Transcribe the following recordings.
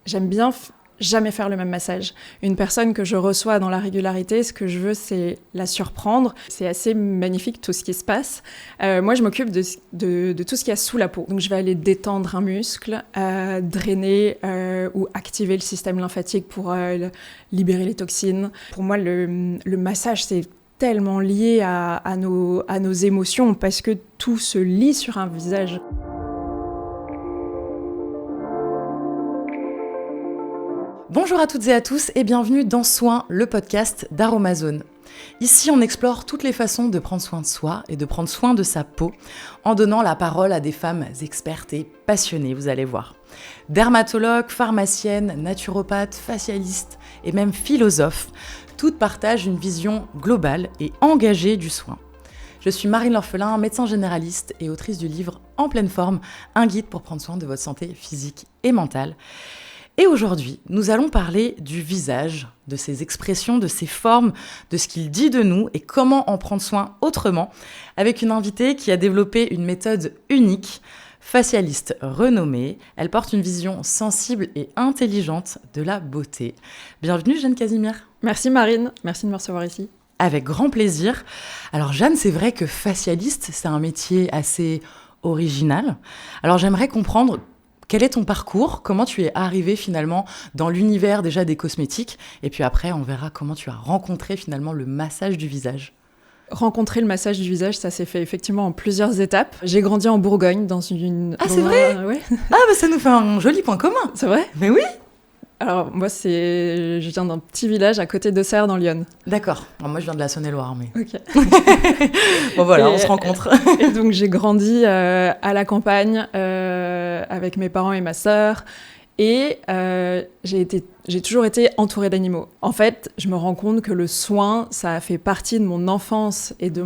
j'aime bien jamais faire le même massage. Une personne que je reçois dans la régularité, ce que je veux, c'est la surprendre. C'est assez magnifique tout ce qui se passe. Moi, je m'occupe de tout ce qu'il y a sous la peau. Donc, je vais aller détendre un muscle, drainer ou activer le système lymphatique pour libérer les toxines. Pour moi, le massage, c'est tellement lié à nos émotions parce que tout se lit sur un visage. Bonjour à toutes et à tous et bienvenue dans Soin, le podcast d'Aromazone. Ici, on explore toutes les façons de prendre soin de soi et de prendre soin de sa peau en donnant la parole à des femmes expertes et passionnées, vous allez voir. Dermatologues, pharmaciennes, naturopathes, facialistes et même philosophes, toutes partagent une vision globale et engagée du soin. Je suis Marine L'Orphelin, médecin généraliste et autrice du livre En pleine forme, un guide pour prendre soin de votre santé physique et mentale. Et aujourd'hui, nous allons parler du visage, de ses expressions, de ses formes, de ce qu'il dit de nous et comment en prendre soin autrement, avec une invitée qui a développé une méthode unique, facialiste renommée. Elle porte une vision sensible et intelligente de la beauté. Bienvenue Jeanne Casimir. Merci Marine, merci de me recevoir ici. Avec grand plaisir. Alors Jeanne, c'est vrai que facialiste, c'est un métier assez original. Alors j'aimerais comprendre quel est ton parcours, comment tu es arrivée finalement dans l'univers déjà des cosmétiques, et puis après on verra comment tu as rencontré finalement le massage du visage. Rencontrer le massage du visage, ça s'est fait effectivement en plusieurs étapes. J'ai grandi en Bourgogne dans une... Ah c'est vrai ouais. Ah bah ça nous fait un joli point commun. C'est vrai ? Mais oui. Alors moi je viens d'un petit village à côté d'Auxerre dans l'Yonne. D'accord. Alors, moi je viens de la Saône-et-Loire mais... Ok. Bon voilà, on se rencontre. Et donc j'ai grandi à la campagne avec mes parents et ma sœur. Et j'ai toujours été entourée d'animaux. En fait, je me rends compte que le soin, ça a fait partie de mon enfance et de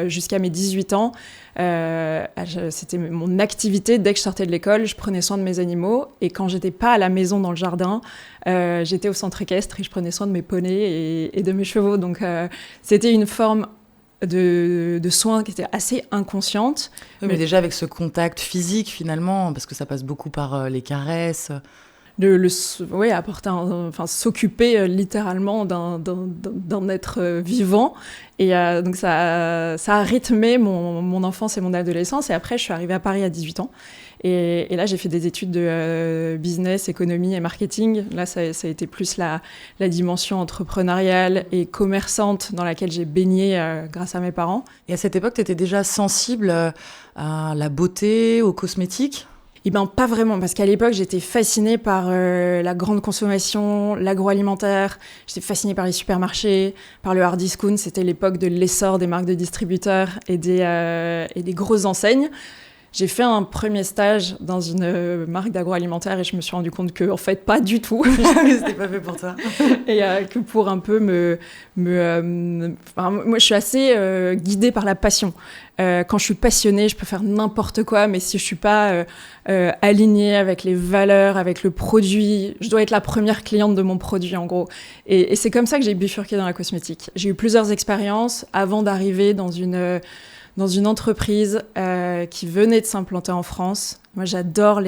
jusqu'à mes 18 ans. C'était mon activité. Dès que je sortais de l'école, je prenais soin de mes animaux. Et quand j'étais pas à la maison dans le jardin, j'étais au centre équestre et je prenais soin de mes poneys et de mes chevaux. Donc c'était une forme de soins qui était assez inconsciente. Oui, mais déjà avec ce contact physique finalement, parce que ça passe beaucoup par les caresses. S'occuper littéralement d'un être vivant. Et donc ça a rythmé mon enfance et mon adolescence. Et après, je suis arrivée à Paris à 18 ans. Et là, j'ai fait des études de business, économie et marketing. Là, ça a été plus la dimension entrepreneuriale et commerçante dans laquelle j'ai baigné grâce à mes parents. Et à cette époque, tu étais déjà sensible à la beauté, aux cosmétiques ? Eh bien, pas vraiment, parce qu'à l'époque, j'étais fascinée par la grande consommation, l'agroalimentaire. J'étais fascinée par les supermarchés, par le hard discount. C'était l'époque de l'essor des marques de distributeurs et des grosses enseignes. J'ai fait un premier stage dans une marque d'agroalimentaire et je me suis rendu compte que, en fait, pas du tout. C'était pas fait pour toi. Et que pour un peu moi, je suis assez guidée par la passion. Quand je suis passionnée, je peux faire n'importe quoi, mais si je suis pas alignée avec les valeurs, avec le produit, je dois être la première cliente de mon produit, en gros. Et c'est comme ça que j'ai bifurqué dans la cosmétique. J'ai eu plusieurs expériences avant d'arriver dans une entreprise qui venait de s'implanter en France. Moi, j'adore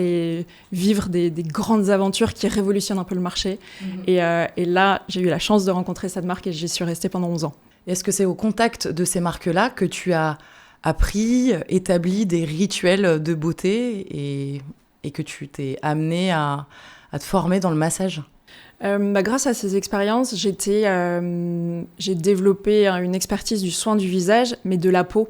vivre des grandes aventures qui révolutionnent un peu le marché. Mm-hmm. Et là, j'ai eu la chance de rencontrer cette marque et j'y suis restée pendant 11 ans. Est-ce que c'est au contact de ces marques-là que tu as appris, établi des rituels de beauté et que tu t'es amenée à te former dans le massage ? Grâce à ces expériences, j'ai développé une expertise du soin du visage, mais de la peau.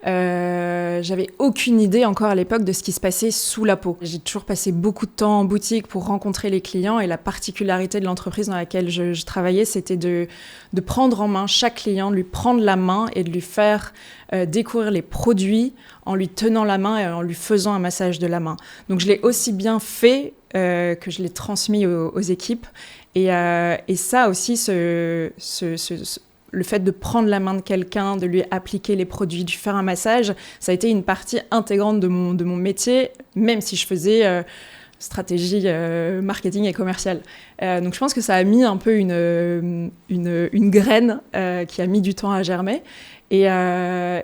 J'avais aucune idée encore à l'époque de ce qui se passait sous la peau. J'ai toujours passé beaucoup de temps en boutique pour rencontrer les clients et la particularité de l'entreprise dans laquelle je travaillais, c'était de prendre en main chaque client, de lui prendre la main et de lui faire découvrir les produits en lui tenant la main et en lui faisant un massage de la main. Donc je l'ai aussi bien fait que je l'ai transmis aux équipes. Et ça aussi, le fait de prendre la main de quelqu'un, de lui appliquer les produits, de lui faire un massage, ça a été une partie intégrante de mon métier, même si je faisais stratégie marketing et commerciale. Donc je pense que ça a mis un peu une graine qui a mis du temps à germer. Et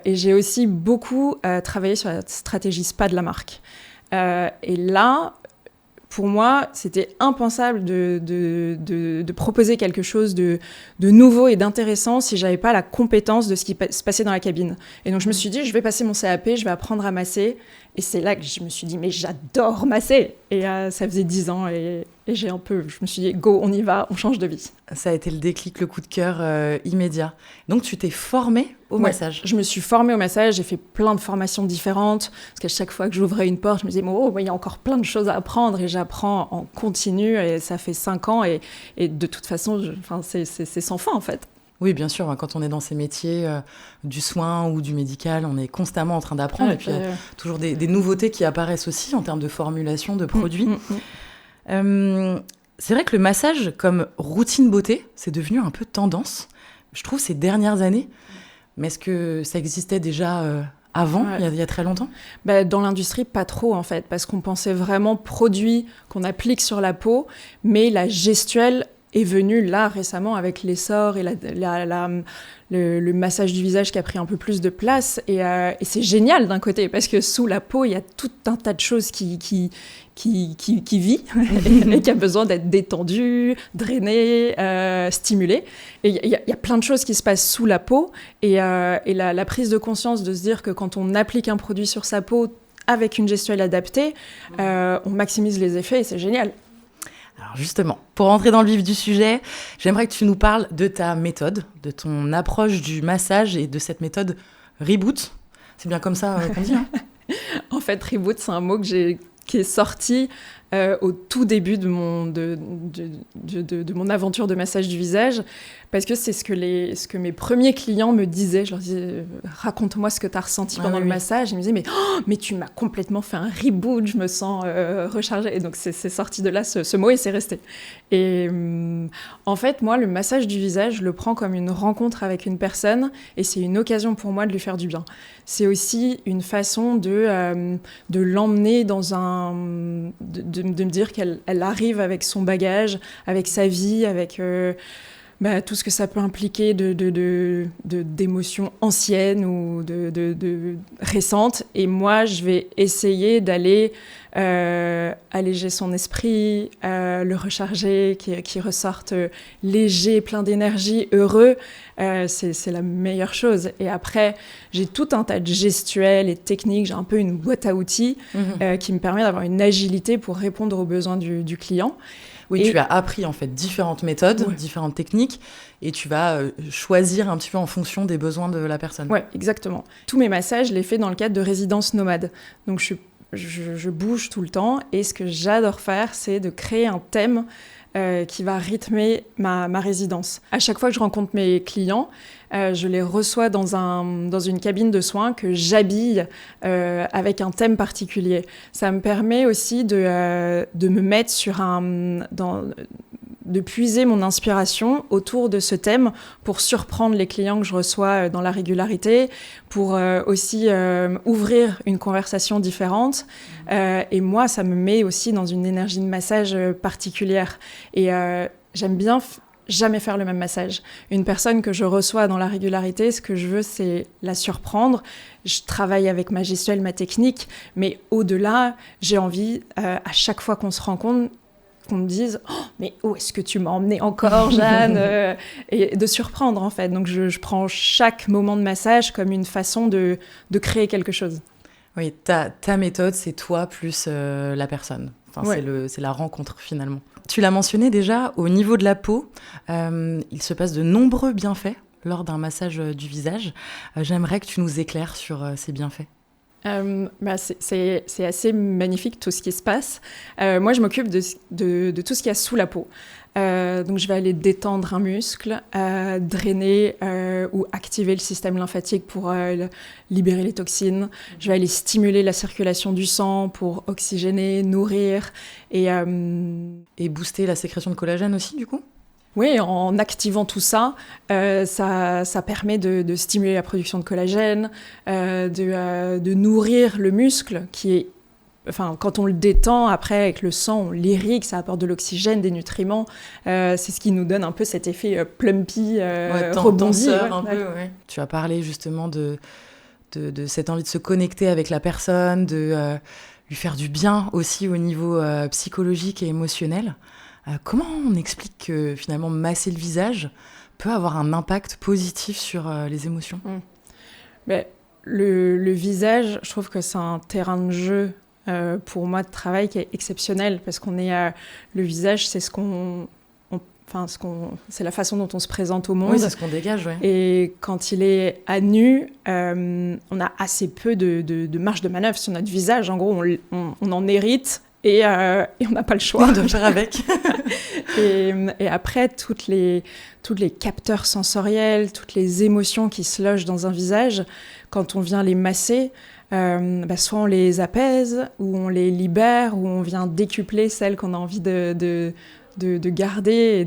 j'ai aussi beaucoup travaillé sur la stratégie spa de la marque. Et là, pour moi, c'était impensable de proposer quelque chose de nouveau et d'intéressant si j'avais pas la compétence de ce qui se passait dans la cabine. Et donc, je me suis dit, je vais passer mon CAP, je vais apprendre à masser. Et c'est là que je me suis dit, mais j'adore masser. Et ça faisait 10 ans et je me suis dit, go, on y va, on change de vie. Ça a été le déclic, le coup de cœur immédiat. Donc, tu t'es formée au massage. Je me suis formée au massage, j'ai fait plein de formations différentes. Parce qu'à chaque fois que j'ouvrais une porte, je me disais, il y a encore plein de choses à apprendre. Et j'apprends en continu. Et ça fait 5 ans. Et de toute façon, c'est sans fin, en fait. Oui, bien sûr, quand on est dans ces métiers du soin ou du médical, on est constamment en train d'apprendre. Et puis, il y a toujours des nouveautés qui apparaissent aussi en termes de formulation, de produits. C'est vrai que le massage, comme routine beauté, c'est devenu un peu tendance, je trouve, ces dernières années. Mais est-ce que ça existait déjà avant, il y a très longtemps ? Dans l'industrie, pas trop, en fait, parce qu'on pensait vraiment produit qu'on applique sur la peau, mais la gestuelle est venue là récemment avec l'essor et le massage du visage qui a pris un peu plus de place. Et c'est génial d'un côté, parce que sous la peau, il y a tout un tas de choses qui vit et qui a besoin d'être détendu, drainé, stimulé. Et il y a plein de choses qui se passent sous la peau. Et la prise de conscience de se dire que quand on applique un produit sur sa peau avec une gestuelle adaptée, on maximise les effets et c'est génial. Alors justement, pour rentrer dans le vif du sujet, j'aimerais que tu nous parles de ta méthode, de ton approche du massage et de cette méthode Reboot. C'est bien comme ça qu'on dit, hein ? En fait, Reboot, c'est un mot qui est sorti au tout début de mon aventure de massage du visage, parce que c'est ce que mes premiers clients me disaient. Je leur disais, raconte-moi ce que tu as ressenti pendant le massage. Ils me disaient, mais tu m'as complètement fait un reboot, je me sens rechargée. Et donc, c'est sorti de là ce mot et c'est resté. Et en fait, moi, le massage du visage, je le prends comme une rencontre avec une personne et c'est une occasion pour moi de lui faire du bien. C'est aussi une façon de l'emmener dans de me dire qu'elle arrive avec son bagage, avec sa vie, avec tout ce que ça peut impliquer d'émotions anciennes ou de récentes. Et moi, je vais essayer d'aller alléger son esprit, le recharger, qu'il ressorte léger, plein d'énergie, heureux. C'est la meilleure chose. Et après, j'ai tout un tas de gestuels et de techniques. J'ai un peu une boîte à outils qui me permet d'avoir une agilité pour répondre aux besoins du client. Oui, tu as appris en fait différentes méthodes, différentes techniques, et tu vas choisir un petit peu en fonction des besoins de la personne. Oui, exactement. Tous mes massages, je les fais dans le cadre de résidences nomades. Donc je bouge tout le temps, et ce que j'adore faire, c'est de créer un thème qui va rythmer ma résidence. À chaque fois que je rencontre mes clients, je les reçois dans une cabine de soins que j'habille avec un thème particulier. Ça me permet aussi de me mettre de puiser mon inspiration autour de ce thème pour surprendre les clients que je reçois dans la régularité, pour aussi ouvrir une conversation différente. Et moi, ça me met aussi dans une énergie de massage particulière. Et j'aime bien jamais faire le même massage. Une personne que je reçois dans la régularité, ce que je veux, c'est la surprendre. Je travaille avec ma gestuelle, ma technique, mais au-delà, j'ai envie, à chaque fois qu'on se rencontre, qu'on me dise « mais où est-ce que tu m'as emmenée encore, Jeanne ?» et de surprendre, en fait. Donc, je prends chaque moment de massage comme une façon de créer quelque chose. Oui, ta méthode, c'est toi plus la personne. Enfin, c'est la rencontre, finalement. Tu l'as mentionné déjà, au niveau de la peau, il se passe de nombreux bienfaits lors d'un massage du visage. J'aimerais que tu nous éclaires sur ces bienfaits. C'est assez magnifique tout ce qui se passe. Moi, je m'occupe de tout ce qu'il y a sous la peau. Donc, je vais aller détendre un muscle, drainer ou activer le système lymphatique pour libérer les toxines. Je vais aller stimuler la circulation du sang pour oxygéner, nourrir et booster la sécrétion de collagène aussi, du coup ? Oui, en activant tout ça, ça permet de stimuler la production de collagène, de nourrir le muscle qui est... Enfin, quand on le détend, après, avec le sang, on l'irrigue, ça apporte de l'oxygène, des nutriments. C'est ce qui nous donne un peu cet effet plumpy, rebondi. Un peu, ouais. Tu as parlé justement de cette envie de se connecter avec la personne, de lui faire du bien aussi au niveau psychologique et émotionnel. Comment on explique que finalement masser le visage peut avoir un impact positif sur les émotions ? Ben, le visage, je trouve que c'est un terrain de jeu pour moi de travail qui est exceptionnel parce qu'on est le visage, c'est c'est la façon dont on se présente au monde. Oui, c'est ce qu'on dégage, ouais. Et quand il est à nu, on a assez peu de marge de manœuvre sur notre visage. En gros, on en hérite et on n'a pas le choix. On doit faire avec. et après, tous les capteurs sensoriels, toutes les émotions qui se logent dans un visage, quand on vient les masser, soit on les apaise, ou on les libère, ou on vient décupler celles qu'on a envie de garder.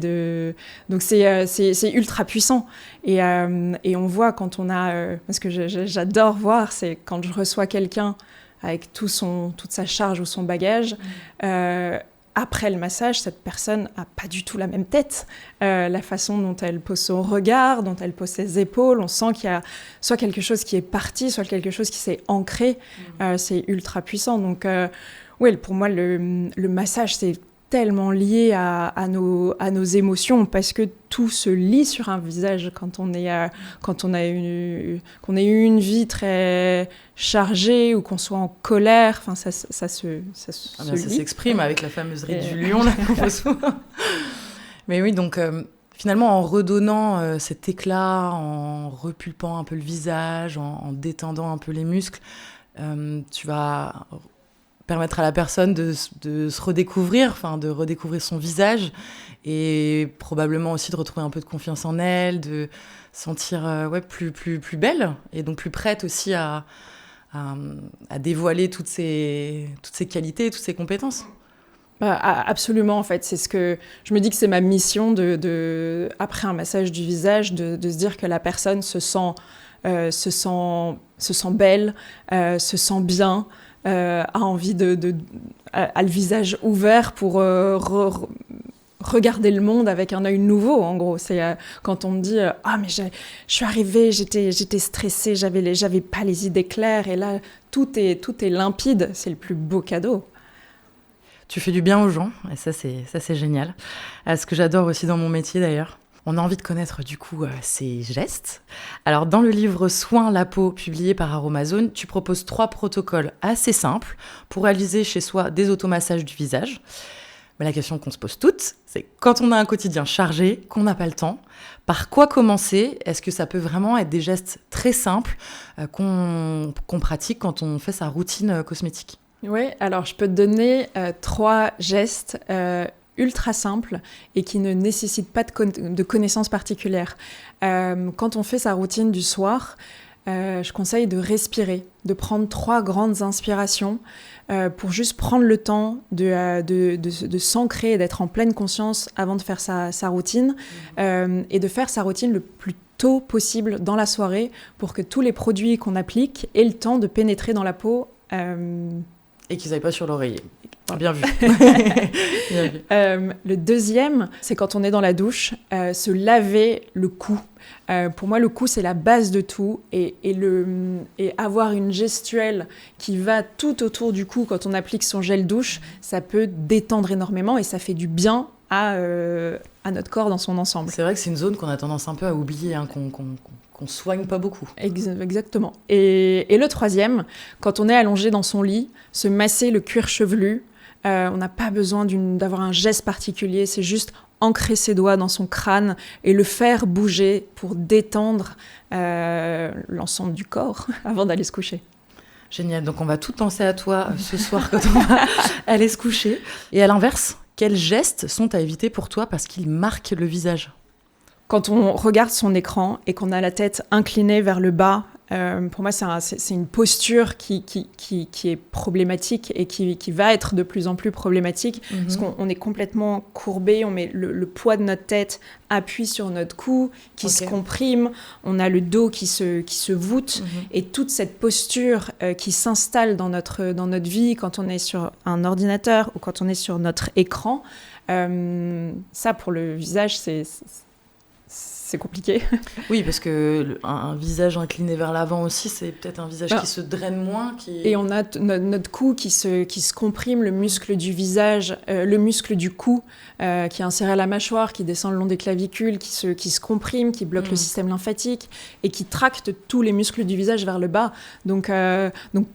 Donc c'est ultra puissant. Et on voit quand on a... parce que j'adore voir, c'est quand je reçois quelqu'un avec toute sa charge ou son bagage, après le massage, cette personne n'a pas du tout la même tête. La façon dont elle pose son regard, dont elle pose ses épaules, on sent qu'il y a soit quelque chose qui est parti, soit quelque chose qui s'est ancré. C'est ultra puissant. Donc, pour moi, le massage, c'est tellement lié à nos émotions parce que tout se lit sur un visage qu'on a eu une vie très chargée ou qu'on soit en colère. Enfin, ça se lit. Ça s'exprime avec la fameuse ride du lion là qu'on voit souvent. Mais oui, donc finalement en redonnant cet éclat, en repulpant un peu le visage, en détendant un peu les muscles, tu vas permettre à la personne de se redécouvrir, de redécouvrir son visage et probablement aussi de retrouver un peu de confiance en elle, de sentir plus belle et donc plus prête aussi à dévoiler toutes ses qualités, toutes ses compétences. Absolument, en fait. C'est ce que je me dis que c'est ma mission après un massage du visage, de se dire que la personne se sent belle, se sent bien, a envie a le visage ouvert pour regarder le monde avec un œil nouveau, en gros. C'est quand on me dit mais je suis arrivée, j'étais stressée, j'avais pas les idées claires, et là tout est limpide. C'est le plus beau cadeau. Tu fais du bien aux gens, et ça c'est génial. Ce que j'adore aussi dans mon métier d'ailleurs. On a envie de connaître du coup ces gestes. Alors dans le livre Soins la peau, publié par Aromazone, tu proposes 3 protocoles assez simples pour réaliser chez soi des automassages du visage. Mais la question qu'on se pose toutes, c'est quand on a un quotidien chargé, qu'on n'a pas le temps, par quoi commencer ? Est-ce que ça peut vraiment être des gestes très simples qu'on pratique quand on fait sa routine cosmétique ? Oui, alors je peux te donner 3 gestes ultra simples et qui ne nécessitent pas de connaissances particulières. Quand on fait sa routine du soir, je conseille de respirer, de prendre 3 grandes inspirations pour juste prendre le temps de s'ancrer et d'être en pleine conscience avant de faire sa routine et de faire sa routine le plus tôt possible dans la soirée pour que tous les produits qu'on applique aient le temps de pénétrer dans la peau. Et qu'ils n'aillent pas sur l'oreiller. Bien vu. Bien vu. Le deuxième, c'est quand on est dans la douche, se laver le cou. Pour moi, le cou, c'est la base de tout. Et avoir une gestuelle qui va tout autour du cou quand on applique son gel douche, ça peut détendre énormément et ça fait du bien à notre corps dans son ensemble. C'est vrai que c'est une zone qu'on a tendance un peu à oublier, qu'on soigne pas beaucoup. Exactement. Et le troisième, quand on est allongé dans son lit, se masser le cuir chevelu. On n'a pas besoin d'avoir un geste particulier, c'est juste ancrer ses doigts dans son crâne et le faire bouger pour détendre l'ensemble du corps avant d'aller se coucher. Génial, donc on va tout penser à toi ce soir quand on va aller se coucher. Et à l'inverse, quels gestes sont à éviter pour toi parce qu'ils marquent le visage ? Quand on regarde son écran et qu'on a la tête inclinée vers le bas, pour moi, c'est une posture qui est problématique et qui va être de plus en plus problématique parce qu'on est complètement courbé, on met le poids de notre tête appuie sur notre cou, qui se comprime, on a le dos qui se voûte et toute cette posture qui s'installe dans notre vie quand on est sur un ordinateur ou quand on est sur notre écran, ça pour le visage, c'est compliqué. Oui, parce que un visage incliné vers l'avant aussi, c'est peut-être un visage qui se draine moins. Et on a notre cou qui se comprime, le muscle du visage, le muscle du cou qui est inséré à la mâchoire, qui descend le long des clavicules, qui se comprime, qui bloque le système lymphatique et qui tracte tous les muscles du visage vers le bas. Donc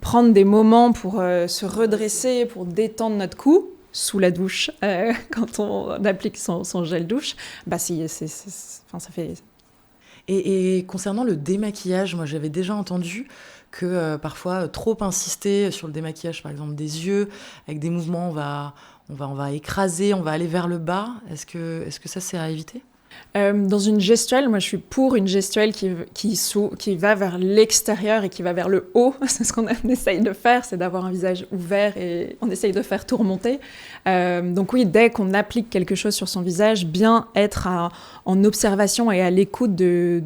prendre des moments pour se redresser, pour détendre notre cou, sous la douche, quand on applique son gel douche, bah ça fait... Et concernant le démaquillage, moi j'avais déjà entendu que parfois trop insister sur le démaquillage, par exemple des yeux, avec des mouvements, on va écraser, on va aller vers le bas. Est-ce que ça c'est à éviter ? Dans une gestuelle, moi je suis pour une gestuelle qui va vers l'extérieur et qui va vers le haut. C'est ce qu'on essaye de faire, c'est d'avoir un visage ouvert et on essaye de faire tout remonter. Donc oui, dès qu'on applique quelque chose sur son visage, bien être en observation et à l'écoute de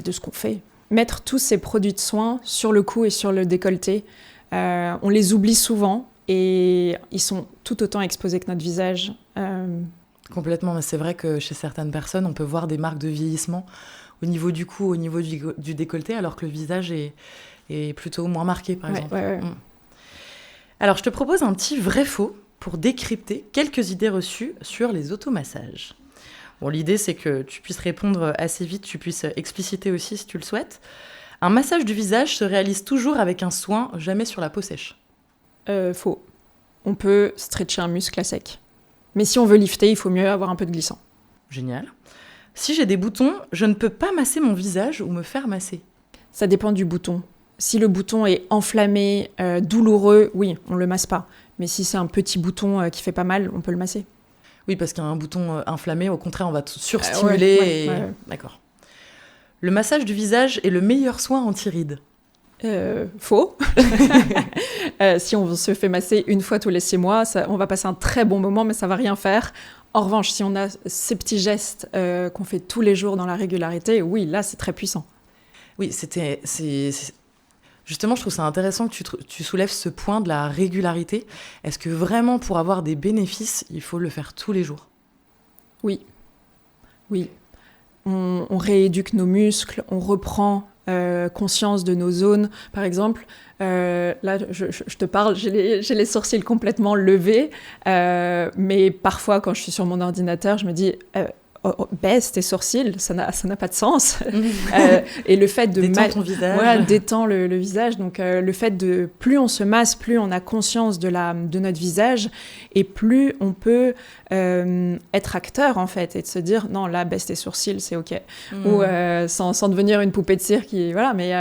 ce qu'on fait. Mettre tous ces produits de soins sur le cou et sur le décolleté. On les oublie souvent et ils sont tout autant exposés que notre visage. Complètement, mais c'est vrai que chez certaines personnes, on peut voir des marques de vieillissement au niveau du cou, au niveau du décolleté, alors que le visage est plutôt moins marqué, par exemple. Ouais. Alors, je te propose un petit vrai-faux pour décrypter quelques idées reçues sur les automassages. Bon, l'idée, c'est que tu puisses répondre assez vite, tu puisses expliciter aussi si tu le souhaites. Un massage du visage se réalise toujours avec un soin, jamais sur la peau sèche. Faux. On peut stretcher un muscle à sec. Mais si on veut lifter, il faut mieux avoir un peu de glissant. Génial. Si j'ai des boutons, je ne peux pas masser mon visage ou me faire masser. Ça dépend du bouton. Si le bouton est enflammé, douloureux, oui, on ne le masse pas. Mais si c'est un petit bouton qui fait pas mal, on peut le masser. Oui, parce qu'un bouton inflammé, au contraire, on va surstimuler. Ouais. D'accord. Le massage du visage est le meilleur soin anti-rides. Faux. Si on se fait masser une fois tous les 6 mois, on va passer un très bon moment, mais ça va rien faire. En revanche, si on a ces petits gestes qu'on fait tous les jours dans la régularité, oui, là, c'est très puissant. Oui, justement, je trouve ça intéressant que tu soulèves ce point de la régularité. Est-ce que vraiment, pour avoir des bénéfices, il faut le faire tous les jours ? Oui. On rééduque nos muscles, on reprend conscience de nos zones. Par exemple, là, je te parle, j'ai les sourcils complètement levés, mais parfois, quand je suis sur mon ordinateur, je me dis baisse tes sourcils, ça n'a pas de sens. Et le fait de détends ton visage. Voilà, détend le visage. Donc, le fait de plus on se masse, plus on a conscience de notre visage, et plus on peut être acteur en fait, et de se dire non, là, baisse tes sourcils, c'est ok. Ou sans devenir une poupée de cire qui voilà, mais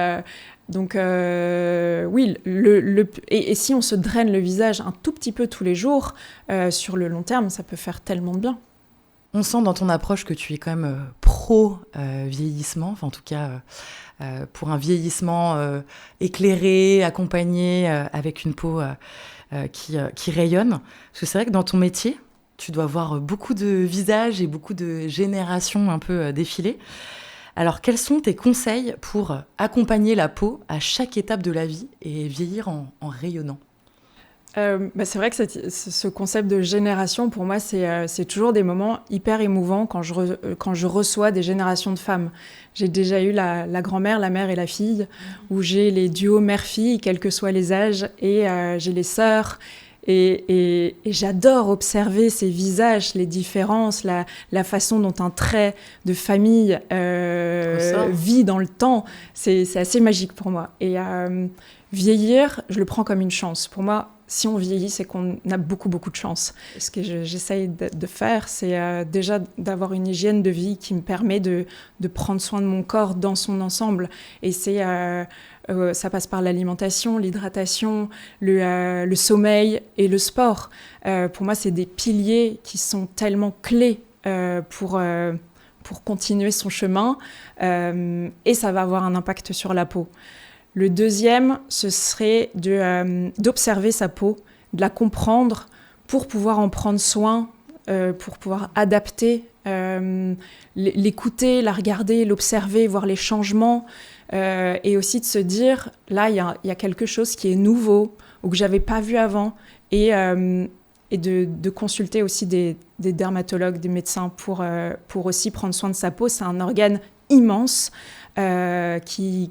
donc oui, et si on se draine le visage un tout petit peu tous les jours, sur le long terme, ça peut faire tellement de bien. On sent dans ton approche que tu es quand même pro-vieillissement, enfin en tout cas pour un vieillissement éclairé, accompagné, avec une peau qui rayonne. Parce que c'est vrai que dans ton métier, tu dois voir beaucoup de visages et beaucoup de générations un peu défiler. Alors quels sont tes conseils pour accompagner la peau à chaque étape de la vie et vieillir en rayonnant ? C'est vrai que ce concept de génération, pour moi, c'est toujours des moments hyper émouvants quand je reçois des générations de femmes. J'ai déjà eu la grand-mère, la mère et la fille, où j'ai les duos mère-fille, quels que soient les âges, et j'ai les sœurs. Et j'adore observer ces visages, les différences, la façon dont un trait de famille vit dans le temps. C'est assez magique pour moi. Et vieillir, je le prends comme une chance. Pour moi, si on vieillit, c'est qu'on a beaucoup, beaucoup de chance. Ce que j'essaye de faire, c'est déjà d'avoir une hygiène de vie qui me permet de prendre soin de mon corps dans son ensemble. Et ça passe par l'alimentation, l'hydratation, le sommeil et le sport. Pour moi, c'est des piliers qui sont tellement clés pour continuer son chemin. Et ça va avoir un impact sur la peau. Le deuxième, ce serait d'observer sa peau, de la comprendre pour pouvoir en prendre soin, pour pouvoir adapter, l'écouter, la regarder, l'observer, voir les changements, et aussi de se dire, là, il y a quelque chose qui est nouveau ou que je n'avais pas vu avant, et de consulter aussi des dermatologues, des médecins pour aussi prendre soin de sa peau. C'est un organe immense qui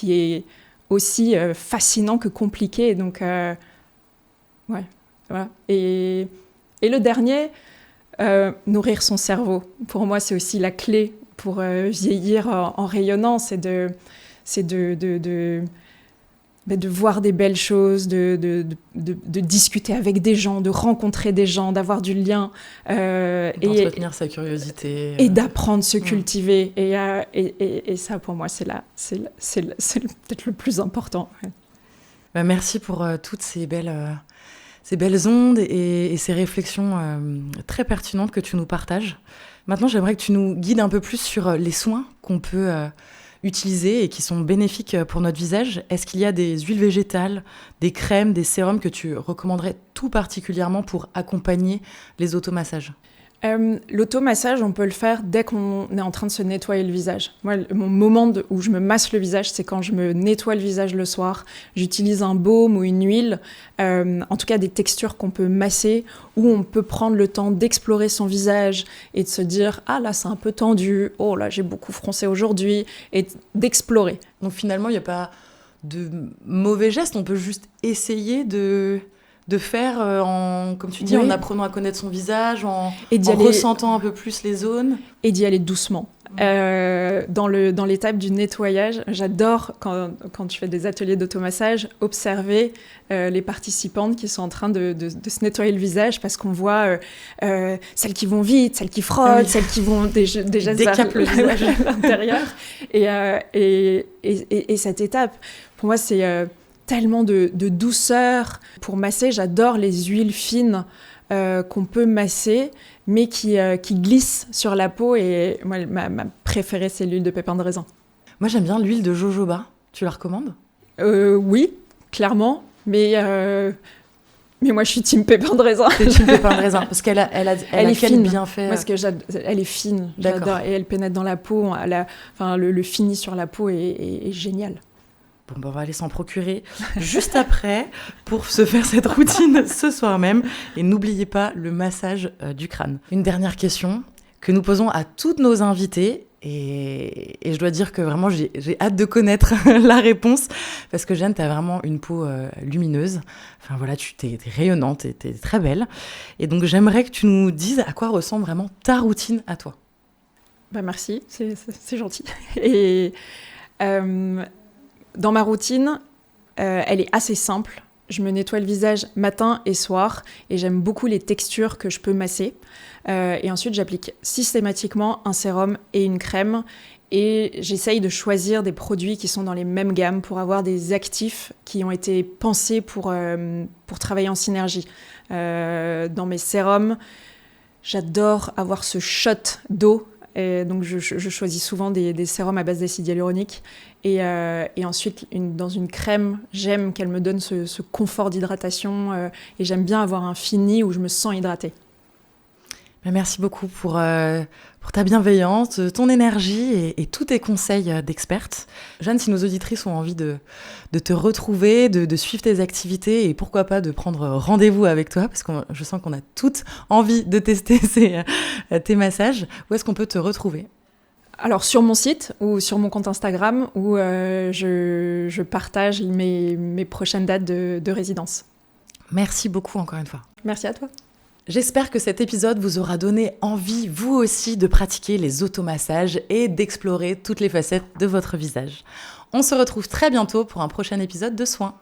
est aussi fascinant que compliqué. Donc, ouais, voilà. Et le dernier, nourrir son cerveau. Pour moi, c'est aussi la clé pour vieillir en rayonnant. C'est de voir des belles choses, de discuter avec des gens, de rencontrer des gens, d'avoir du lien. D'entretenir sa curiosité. Et d'apprendre à se cultiver. Et ça, pour moi, c'est peut-être le plus important. Ouais. Merci pour toutes ces belles ondes et ces réflexions très pertinentes que tu nous partages. Maintenant, j'aimerais que tu nous guides un peu plus sur les soins qu'on peut utilisés et qui sont bénéfiques pour notre visage. Est-ce qu'il y a des huiles végétales, des crèmes, des sérums que tu recommanderais tout particulièrement pour accompagner les automassages ? L'automassage, on peut le faire dès qu'on est en train de se nettoyer le visage. Moi, mon moment où je me masse le visage, c'est quand je me nettoie le visage le soir. J'utilise un baume ou une huile, en tout cas des textures qu'on peut masser, où on peut prendre le temps d'explorer son visage et de se dire « Ah là, c'est un peu tendu. Oh là, j'ai beaucoup froncé aujourd'hui. » et d'explorer. Donc finalement, il n'y a pas de mauvais gestes. On peut juste essayer de faire, comme tu dis, en apprenant à connaître son visage, en ressentant un peu plus les zones. Et d'y aller doucement. Dans l'étape du nettoyage, j'adore, quand tu fais des ateliers d'automassage, observer les participantes qui sont en train de se nettoyer le visage, parce qu'on voit celles qui vont vite, celles qui frottent, celles qui vont déjà décapent le visage à l'intérieur. Et cette étape, pour moi, c'est tellement de douceur. Pour masser, j'adore les huiles fines qu'on peut masser, mais qui glissent sur la peau. Et moi, ma préférée, c'est l'huile de pépin de raisin. Moi, j'aime bien l'huile de jojoba. Tu la recommandes ? Oui, clairement. Mais moi, je suis team pépin de raisin. T'es team pépin de raisin, parce qu'elle a quel fine. Bienfait. Moi, elle est fine. J'adore. Et elle pénètre dans la peau. Le fini sur la peau est génial. Bon, on va aller s'en procurer juste après pour se faire cette routine ce soir même. Et n'oubliez pas le massage du crâne. Une dernière question que nous posons à toutes nos invitées. Et je dois dire que vraiment, j'ai hâte de connaître la réponse. Parce que Jeanne, tu as vraiment une peau lumineuse. Enfin voilà, t'es rayonnante, t'es très belle. Et donc, j'aimerais que tu nous dises à quoi ressemble vraiment ta routine à toi. Merci, c'est gentil. Et dans ma routine, elle est assez simple. Je me nettoie le visage matin et soir et j'aime beaucoup les textures que je peux masser. Et ensuite, j'applique systématiquement un sérum et une crème. Et j'essaye de choisir des produits qui sont dans les mêmes gammes pour avoir des actifs qui ont été pensés pour travailler en synergie. Dans mes sérums, j'adore avoir ce shot d'eau. Et donc, je choisis souvent des sérums à base d'acide hyaluronique. Et ensuite, dans une crème, j'aime qu'elle me donne ce confort d'hydratation. Et j'aime bien avoir un fini où je me sens hydratée. Merci beaucoup pour ta bienveillance, ton énergie et tous tes conseils d'experte. Jeanne, si nos auditrices ont envie de te retrouver, de suivre tes activités et pourquoi pas de prendre rendez-vous avec toi, parce que je sens qu'on a toutes envie de tester tes massages, où est-ce qu'on peut te retrouver ? Alors sur mon site ou sur mon compte Instagram où je partage mes prochaines dates de résidence. Merci beaucoup encore une fois. Merci à toi. J'espère que cet épisode vous aura donné envie, vous aussi, de pratiquer les automassages et d'explorer toutes les facettes de votre visage. On se retrouve très bientôt pour un prochain épisode de Soins.